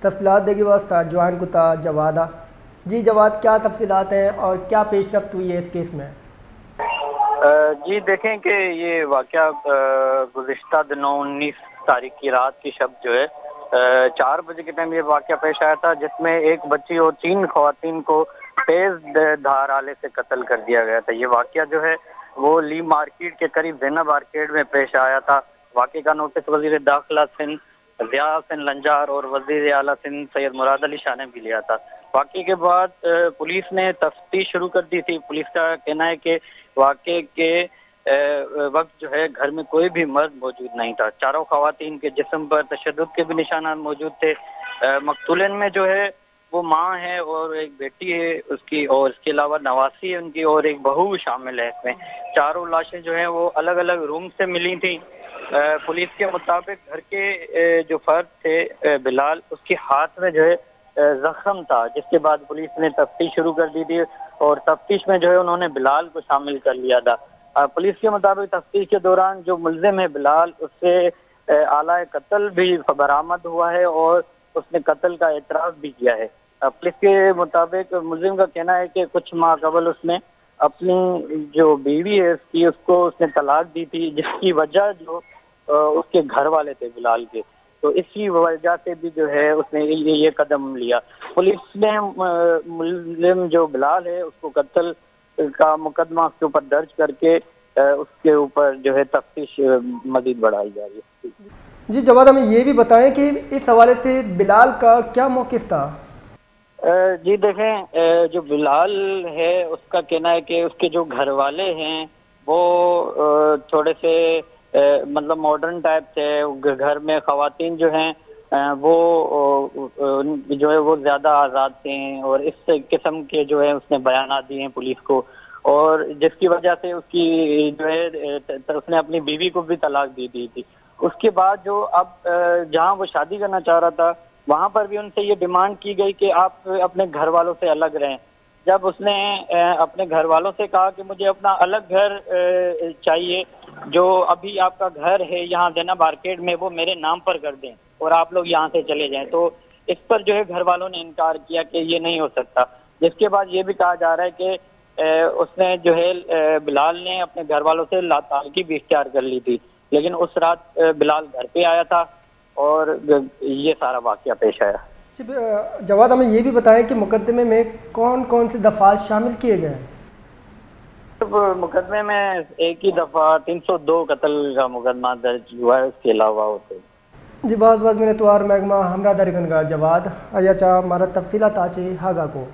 تفصیلات دیگی واسطہ جوان کتا جوادہ. جی جواد، کیا تفصیلات ہیں اور کیا پیش رفت ہوئی ہے اس کیس میں؟ جی دیکھیں کہ یہ واقعہ گزشتہ دنوں 19 تاریخ کی رات کی شب جو ہے 4 بجے کے ٹائم یہ واقعہ پیش آیا تھا، جس میں ایک بچی اور 3 خواتین کو تیز دھار آلے سے قتل کر دیا گیا تھا. یہ واقعہ جو ہے وہ لی مارکیٹ کے قریب زینب آرکیڈ میں پیش آیا تھا. واقعے کا نوٹس وزیر داخلہ سندھ ضیاء حسن لنجار اور وزیر اعلیٰ سندھ سید مراد علی شاہ نے بھی لیا تھا. واقعے کے بعد پولیس نے تفتیش شروع کر دی تھی. پولیس کا کہنا ہے کہ واقعے کے وقت جو ہے گھر میں کوئی بھی مرد موجود نہیں تھا. چاروں خواتین کے جسم پر تشدد کے بھی نشانات موجود تھے. مقتولین میں جو ہے وہ ماں ہے اور ایک بیٹی ہے اس کی، اور اس کے علاوہ نواسی ہے ان کی، اور ایک بہو شامل ہے اس میں. چاروں لاشیں جو ہیں وہ الگ الگ روم سے ملی تھیں. پولیس کے مطابق گھر کے جو فرد تھے بلال، اس کے ہاتھ میں جو ہے زخم تھا، جس کے بعد پولیس نے تفتیش شروع کر دی تھی اور تفتیش میں جو ہے انہوں نے بلال کو شامل کر لیا تھا. پولیس کے مطابق تفتیش کے دوران جو ملزم ہے بلال، اس سے آلہ قتل بھی برآمد ہوا ہے اور اس نے قتل کا اعتراف بھی کیا ہے. پولیس کے مطابق ملزم کا کہنا ہے کہ کچھ ماہ قبل اس نے اپنی جو بیوی ہے اس کو اس نے طلاق دی تھی، جس کی وجہ جو اس کے گھر والے تھے بلال کے، تو اسی وجہ سے بھی جو ہے اس نے یہ قدم لیا. پولیس نے ملزم جو بلال ہے اس کو قتل کا مقدمہ اس کے اوپر درج کر کے اس کے اوپر جو ہے تفتیش مزید بڑھائی جا رہی ہے. جی جواد، ہمیں یہ بھی بتائیں کہ اس حوالے سے بلال کا کیا موقف تھا؟ جی دیکھیں، جو بلال ہے اس کا کہنا ہے کہ اس کے جو گھر والے ہیں وہ تھوڑے سے مطلب ماڈرن ٹائپ تھے. گھر میں خواتین جو ہیں وہ جو ہے وہ زیادہ آزاد تھے، اور اس قسم کے جو ہے اس نے بیانات دیے ہیں پولیس کو، اور جس کی وجہ سے اس کی جو ہے اس نے اپنی بیوی کو بھی طلاق دی تھی. اس کے بعد جو اب جہاں وہ شادی کرنا چاہ رہا تھا وہاں پر بھی ان سے یہ ڈیمانڈ کی گئی کہ آپ اپنے گھر والوں سے الگ رہیں. جب اس نے اپنے گھر والوں سے کہا کہ مجھے اپنا الگ گھر چاہیے، جو ابھی آپ کا گھر ہے یہاں زینب آرکیڈ میں وہ میرے نام پر کر دیں اور آپ لوگ یہاں سے چلے جائیں، تو اس پر جو ہے گھر والوں نے انکار کیا کہ یہ نہیں ہو سکتا. جس کے بعد یہ بھی کہا جا رہا ہے کہ اس نے جو ہے بلال نے اپنے گھر والوں سے لا تعلقی بھی اختیار کر لی تھی، لیکن اس رات بلال گھر پہ آیا تھا اور یہ سارا واقعہ پیش آیا. جواد، ہمیں یہ بھی بتائیں کہ مقدمے میں کون کون سے دفعات شامل کیے گئے ہیں؟ مقدمے میں ایک ہی دفعہ 302 قتل کا مقدمہ درج ہوا ہے، اس کے علاوہ ہوتے جی بہت بہت منتوار محکمہ ہمراہ درگنگا جواد آیا چاہ ہمارا تفصیلات آچے ہاگا کو